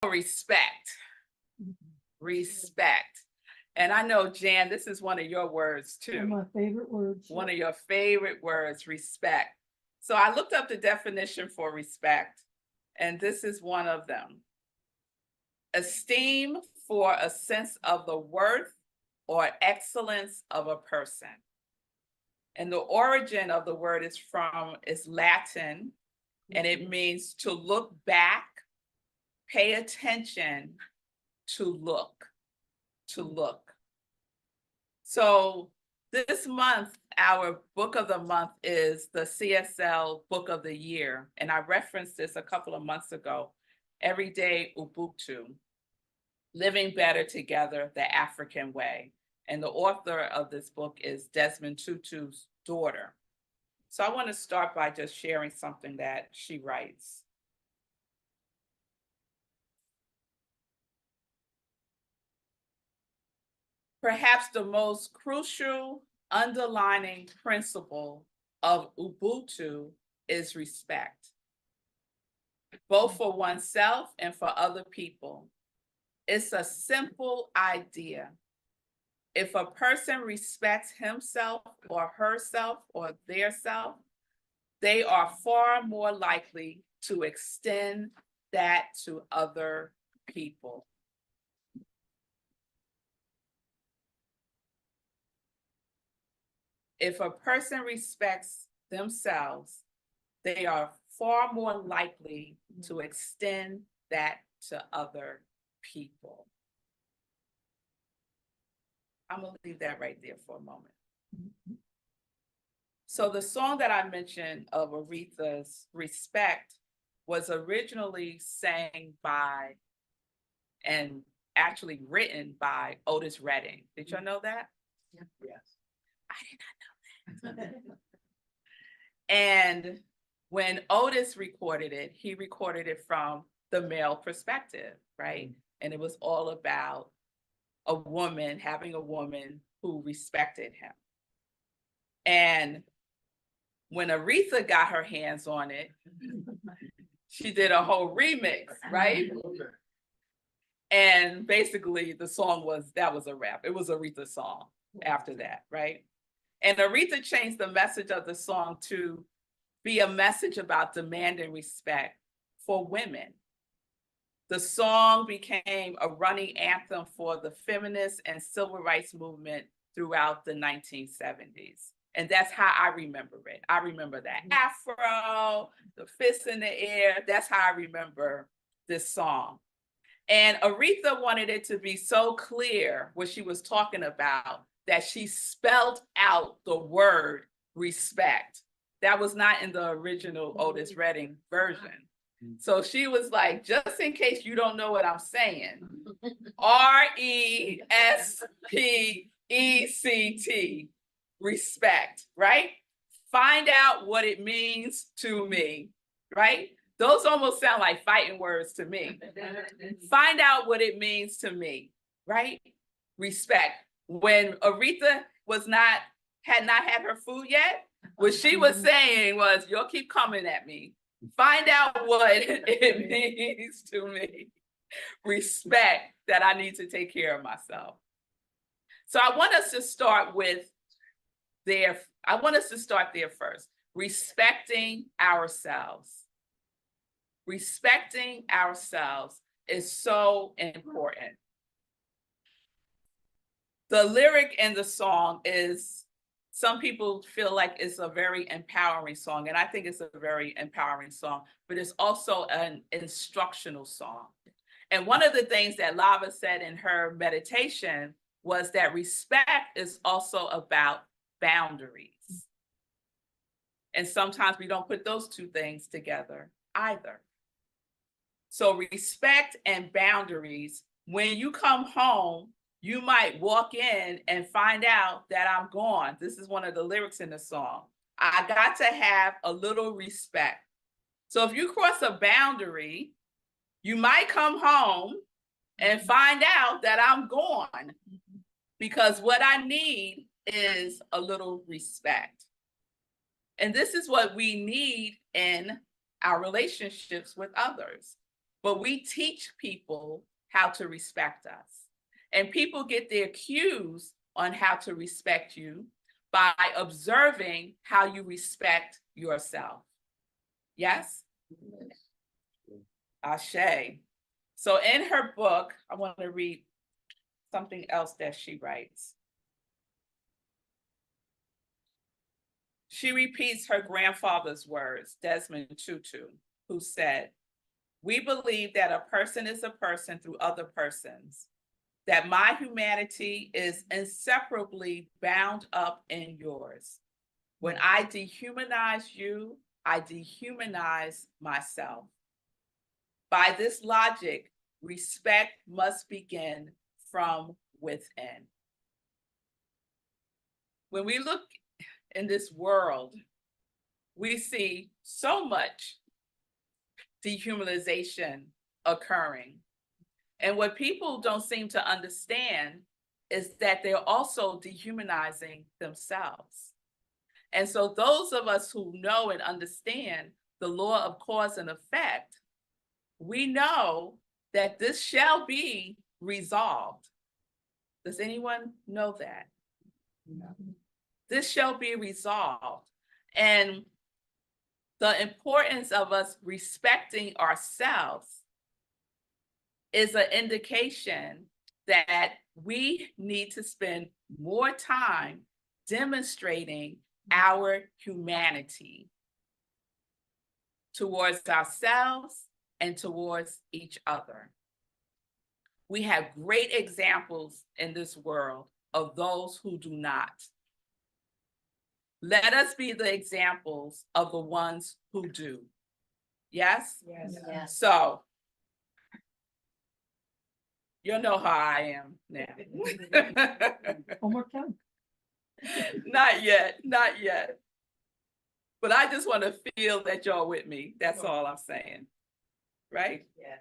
respect. Respect. And I know, Jan, this is one of your words too. One of my favorite words. One of your favorite words, respect. So I looked up the definition for respect, and this is one of them. Esteem for a sense of the worth or excellence of a person. And the origin of the word is Latin, and it means to look back, pay attention, to look. So this month, our book of the month is the CSL Book of the Year. And I referenced this a couple of months ago, Everyday Ubuntu, Living Better Together, the African Way. And the author of this book is Desmond Tutu's daughter. So I want to start by just sharing something that she writes. Perhaps the most crucial underlining principle of Ubuntu is respect, both for oneself and for other people. It's a simple idea. If a person respects himself or herself or their self, they are far more likely to extend that to other people. If a person respects themselves, they are far more likely to extend that to other people. I'm gonna leave that right there for a moment. So the song that I mentioned of Aretha's Respect was originally sang by and actually written by Otis Redding. Did y'all know that? Yeah. Yes. I did not know that. And when Otis recorded it, he recorded it from the male perspective, right? And it was all about a woman, having a woman who respected him. And when Aretha got her hands on it, she did a whole remix, right? And basically the song was a wrap. It was Aretha's song after that, right? And Aretha changed the message of the song to be a message about demanding respect for women. The song became a running anthem for the feminist and civil rights movement throughout the 1970s. And that's how I remember it. I remember that afro, the fists in the air. That's how I remember this song. And Aretha wanted it to be so clear what she was talking about that she spelled out the word respect. That was not in the original Otis Redding version. So she was like, just in case you don't know what I'm saying, RESPECT, respect, right? Find out what it means to me, right? Those almost sound like fighting words to me. Find out what it means to me, right? Respect. When Aretha had not had her food yet, what she was saying was, you'll keep coming at me. Find out what it means to me. Respect that I need to take care of myself. So I want us to start there first. Respecting ourselves. Respecting ourselves is so important. The lyric in the song is, some people feel like it's a very empowering song, and I think it's a very empowering song, but it's also an instructional song. And one of the things that Lava said in her meditation was that respect is also about boundaries. And sometimes we don't put those two things together either. So respect and boundaries, when you come home, you might walk in and find out that I'm gone. This is one of the lyrics in the song. I got to have a little respect. So if you cross a boundary, you might come home and find out that I'm gone, because what I need is a little respect. And this is what we need in our relationships with others. but we teach people how to respect us. And people get their cues on how to respect you by observing how you respect yourself. Yes? Ashe. So in her book, I want to read something else that she writes. She repeats her grandfather's words, Desmond Tutu, who said, "We believe that a person is a person through other persons, that my humanity is inseparably bound up in yours. When I dehumanize you, I dehumanize myself. By this logic, respect must begin from within." When we look in this world, we see so much dehumanization occurring. And what people don't seem to understand is that they're also dehumanizing themselves. And so those of us who know and understand the law of cause and effect, we know that this shall be resolved. Does anyone know that? No. This shall be resolved. And the importance of us respecting ourselves is an indication that we need to spend more time demonstrating our humanity towards ourselves and towards each other. We have great examples in this world of those who do not. Let us be the examples of the ones who do. Yes? Yes. Yes. So, you know how I am now. One more time. Not yet, not yet. But I just want to feel that y'all with me. That's all I'm saying. Right? Yes.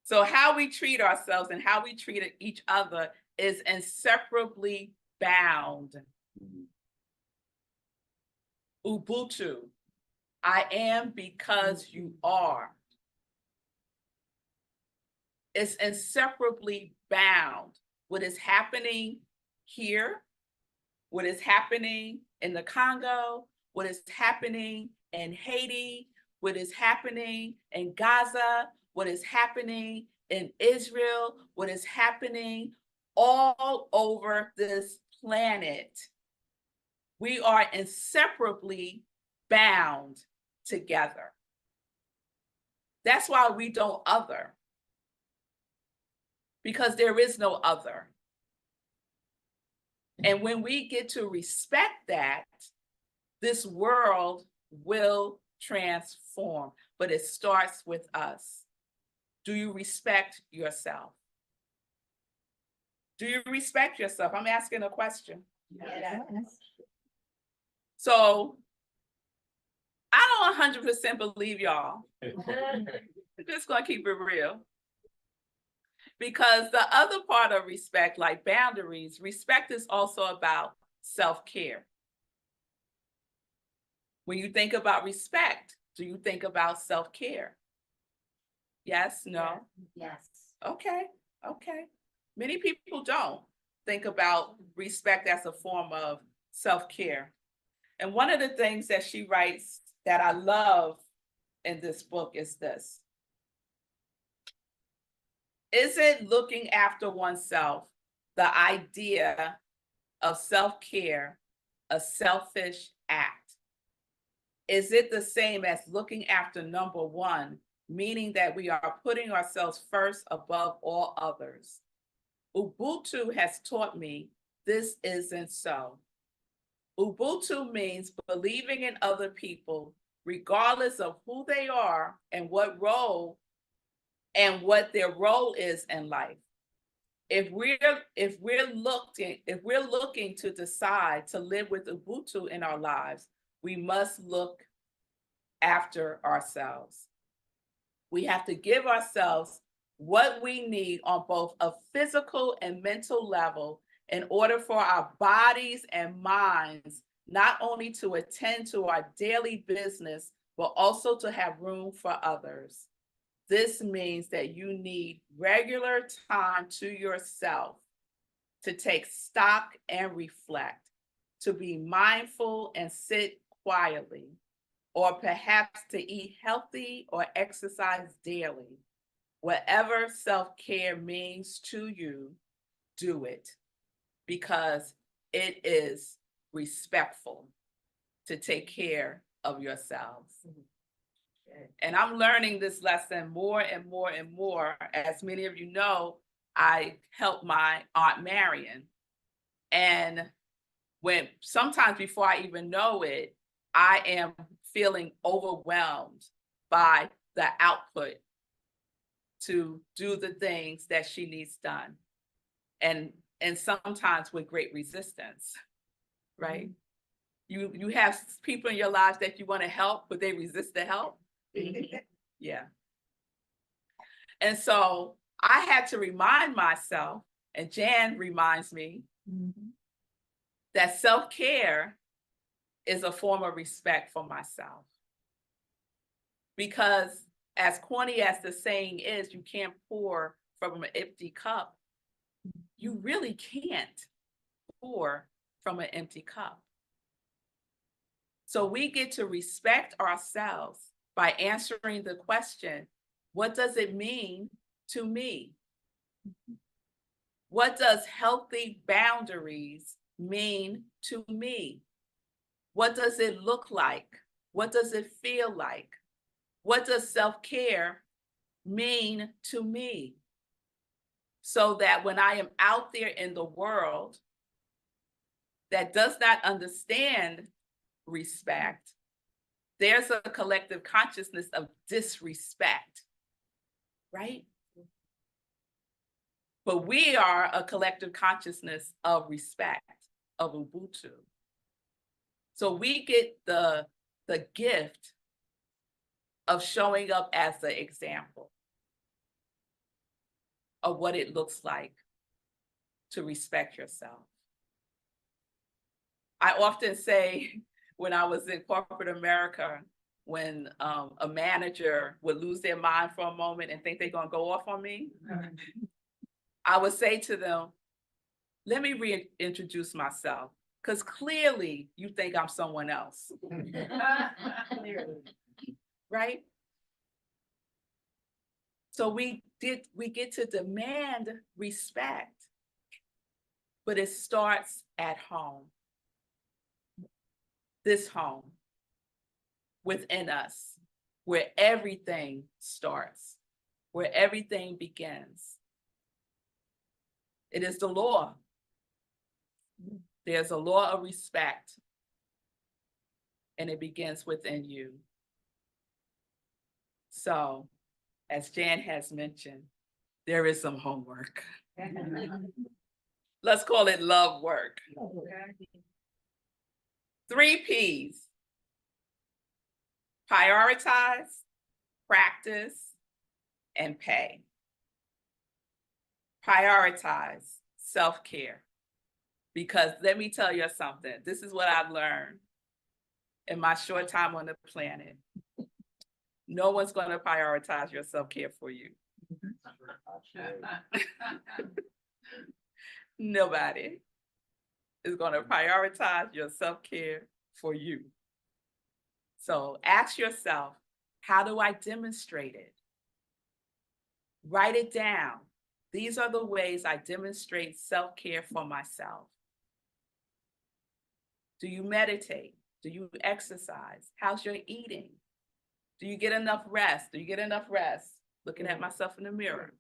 So how we treat ourselves and how we treat each other is inseparably bound. Ubuntu. I am because you are. It's inseparably bound. What is happening here, what is happening in the Congo, what is happening in Haiti, what is happening in Gaza, what is happening in Israel, what is happening all over this planet. We are inseparably bound together. That's why we don't other, because there is no other. And when we get to respect that, this world will transform, but it starts with us. Do you respect yourself? Do you respect yourself? I'm asking a question. Yes. So I don't 100% believe y'all. I'm just gonna keep it real. Because the other part of respect, like boundaries, respect is also about self-care. When you think about respect, do you think about self-care? Yes, no? Yes. Okay, okay. Many people don't think about respect as a form of self-care. And one of the things that she writes that I love in this book is this. Isn't looking after oneself the idea of self-care a selfish act? Is it the same as looking after number one, meaning that we are putting ourselves first above all others? Ubuntu has taught me this isn't so. Ubuntu means believing in other people, regardless of who they are and what their role is in life. If we're looking to decide to live with Ubuntu in our lives, we must look after ourselves. We have to give ourselves what we need on both a physical and mental level in order for our bodies and minds not only to attend to our daily business, but also to have room for others. this means that you need regular time to yourself to take stock and reflect, to be mindful and sit quietly, or perhaps to eat healthy or exercise daily. Whatever self-care means to you, do it, because it is respectful to take care of yourselves. And I'm learning this lesson more and more and more. As many of you know, I help my Aunt Marion. And when sometimes before I even know it, I am feeling overwhelmed by the output to do the things that she needs done. And sometimes with great resistance, right? You have people in your lives that you want to help, but they resist the help. Yeah. And so I had to remind myself, and Jan reminds me, that self-care is a form of respect for myself. Because as corny as the saying is, you can't pour from an empty cup. You really can't pour from an empty cup. So we get to respect ourselves by answering the question, what does it mean to me? What does healthy boundaries mean to me? What does it look like? What does it feel like? What does self-care mean to me? So that when I am out there in the world that does not understand respect, there's a collective consciousness of disrespect, right? But we are a collective consciousness of respect, of Ubuntu. So we get the gift of showing up as the example of what it looks like to respect yourself. I often say, when I was in corporate America, when a manager would lose their mind for a moment and think they're gonna go off on me, I would say to them, let me reintroduce myself, because clearly you think I'm someone else. Right? So we get to demand respect, but it starts at home. This home within us, where everything starts, where everything begins. It is the law. There's a law of respect, and it begins within you. So, as Jan has mentioned, there is some homework. Let's call it love work. 3 P's: prioritize, practice, and pay. Prioritize self-care. Because let me tell you something, this is what I've learned in my short time on the planet. No one's going to prioritize your self-care for you. Nobody is going to prioritize your self-care for you. So ask yourself, how do I demonstrate it? Write it down. These are the ways I demonstrate self-care for myself. Do you meditate? Do you exercise? How's your eating? Do you get enough rest? Do you get enough rest? Looking at myself in the mirror.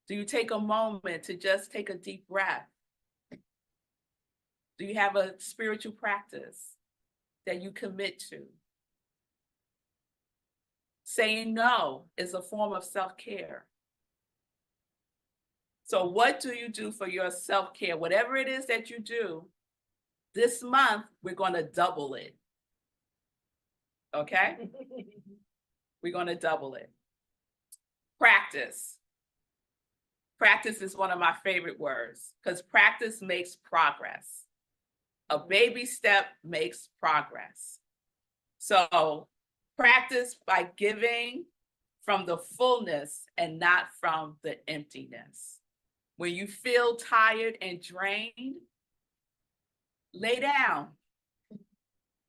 Do you take a moment to just take a deep breath? Do you have a spiritual practice that you commit to? Saying no is a form of self-care. So what do you do for your self-care? Whatever it is that you do, this month, we're going to double it. Okay? We're going to double it. Practice. Practice is one of my favorite words, because practice makes progress. A baby step makes progress. So practice by giving from the fullness and not from the emptiness. When you feel tired and drained, lay down.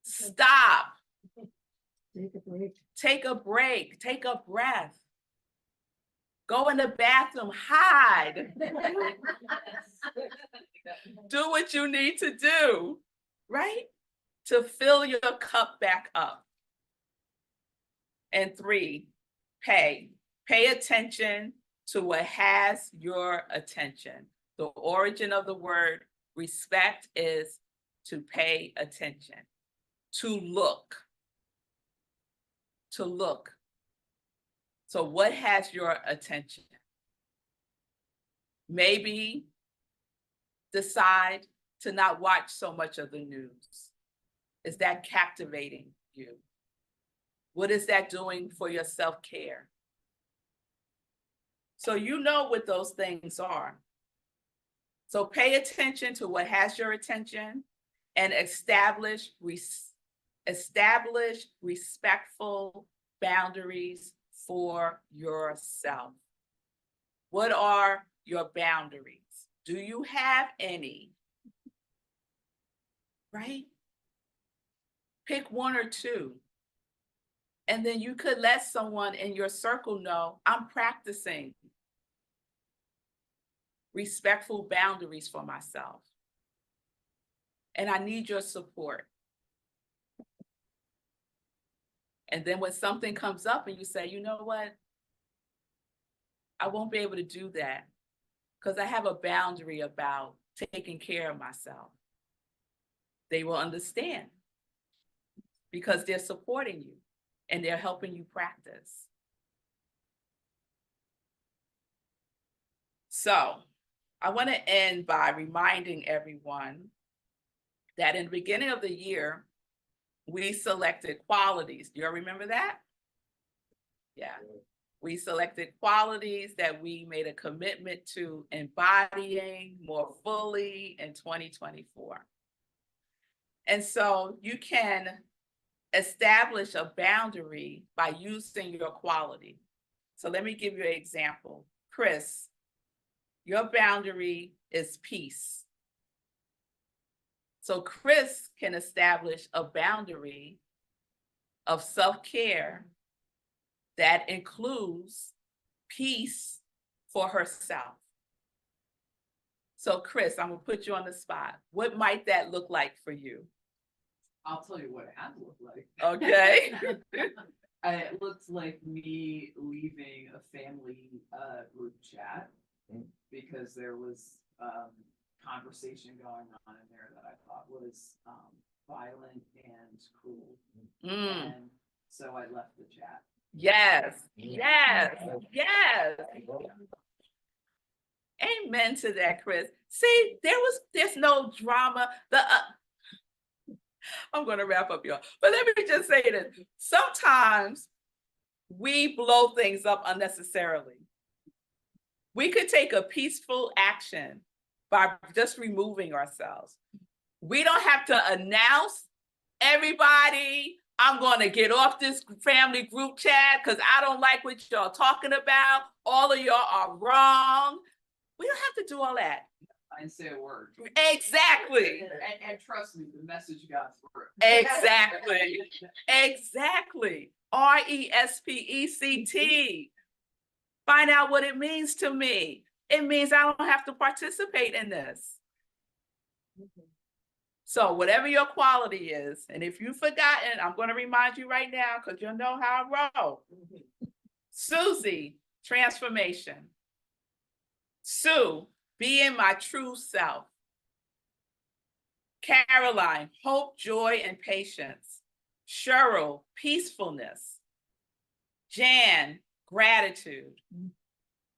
Stop. Take a break. Take a break. Take a breath. Go in the bathroom, hide. Do what you need to do, right? To fill your cup back up. And 3, pay. Pay attention to what has your attention. The origin of the word respect is to pay attention, to look. To look. So what has your attention? Maybe decide to not watch so much of the news. Is that captivating you? What is that doing for your self-care? So you know what those things are. So pay attention to what has your attention and establish respectful boundaries for yourself. What are your boundaries? Do you have any? Right? Pick 1 or 2. And then you could let someone in your circle know, I'm practicing respectful boundaries for myself. And I need your support. And then when something comes up and you say, you know what? I won't be able to do that because I have a boundary about taking care of myself. They will understand because they're supporting you and they're helping you practice. So I want to end by reminding everyone that in the beginning of the year, we selected qualities. Do you remember that? Yeah. We selected qualities that we made a commitment to embodying more fully in 2024. And so you can establish a boundary by using your quality. So let me give you an example. Chris, your boundary is peace. So Chris can establish a boundary of self-care that includes peace for herself. So Chris, I'm gonna put you on the spot. What might that look like for you? I'll tell you what it has looked like. Okay. It looked like me leaving a family group chat because there was conversation going on in there that I thought was violent and cruel. And so I left the chat. Yes, yes, yes. Amen to that, Chris. See, there's no drama. I'm going to wrap up, y'all. But let me just say this. Sometimes we blow things up unnecessarily. We could take a peaceful action by just removing ourselves. We don't have to announce, everybody, I'm going to get off this family group chat because I don't like what y'all talking about. All of y'all are wrong. We don't have to do all that. I didn't say a word. Exactly. And trust me, the message got through. Exactly. Exactly. RESPECT. Find out what it means to me. It means I don't have to participate in this. So whatever your quality is, and if you've forgotten, I'm going to remind you right now because you'll know how I roll. Susie, transformation. Sue, being my true self. Caroline, hope, joy, and patience. Cheryl, peacefulness. Jan, gratitude.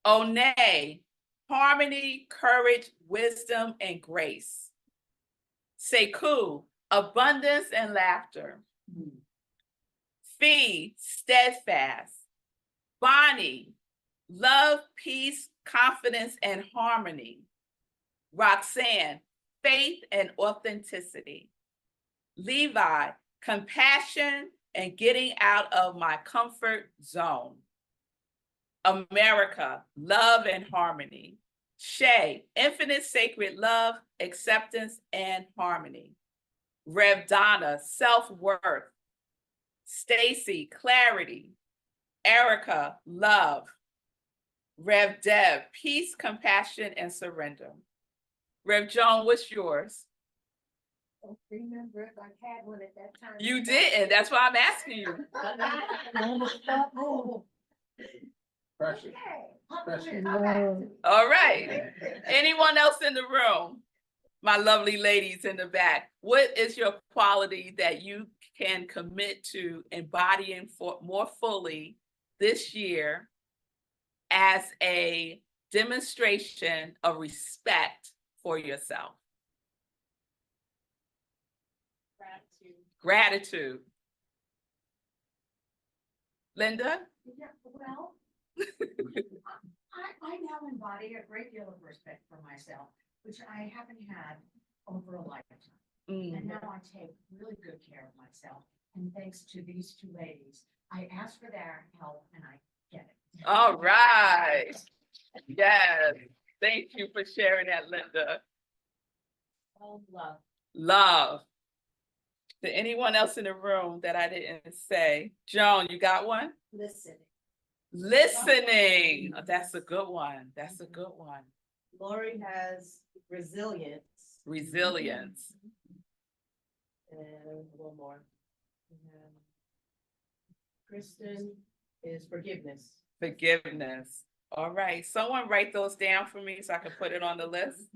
Onay, harmony, courage, wisdom, and grace. Sekou, abundance and laughter. Fee, steadfast. Bonnie, love, peace, confidence, and harmony. Roxanne, faith and authenticity. Levi, compassion and getting out of my comfort zone. America, love and harmony. Shay, infinite sacred love, acceptance, and harmony. Rev Donna, self-worth. Stacy, clarity. Erica, love. Rev Deb, peace, compassion, and surrender. Rev Joan, what's yours? Don't remember if I had one at that time. You didn't. That's why I'm asking you. Pressure. Okay. All right. Anyone else in the room? My lovely ladies in the back, what is your quality that you can commit to embodying more fully this year as a demonstration of respect for yourself? Gratitude. Linda? Yeah, well, I now embody a great deal of respect for myself, which I haven't had over a lifetime. And now I take really good care of myself. And thanks to these two ladies, I ask for their help and I get it. All right. Yes. Thank you for sharing that, Linda. Love. Love. To anyone else in the room that I didn't say? Joan, you got one? Listen. Listening. Oh, that's a good one. That's a good one. Lori has resilience. Resilience. And a little more. And Kristen is forgiveness. Forgiveness. All right. Someone write those down for me so I can put it on the list.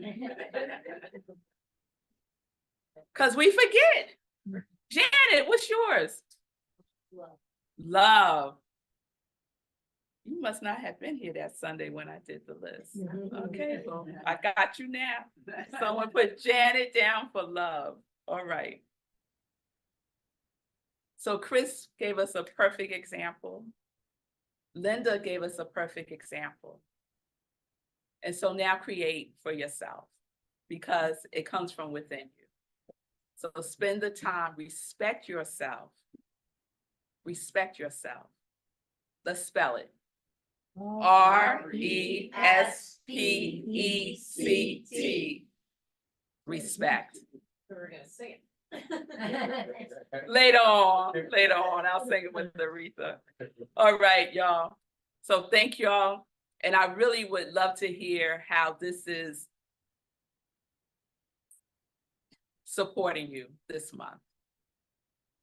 Because we forget. Janet, what's yours? Love. Love. You must not have been here that Sunday when I did the list. Okay, well, I got you now. Someone put Janet down for love. All right. So Chris gave us a perfect example. Linda gave us a perfect example. And so now create for yourself because it comes from within you. So spend the time, respect yourself. Respect yourself. Let's spell it. RESPECT. Respect. We're gonna sing it. Later on, I'll sing it with Aretha. All right, y'all. So thank y'all. And I really would love to hear how this is supporting you this month.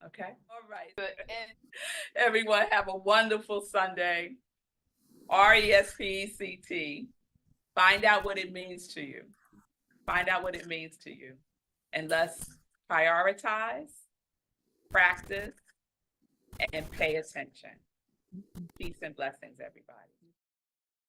Okay. All right. And everyone have a wonderful Sunday. RESPECT. Find out what it means to you. Find out what it means to you. And let's prioritize, practice, and pay attention. Peace and blessings, everybody.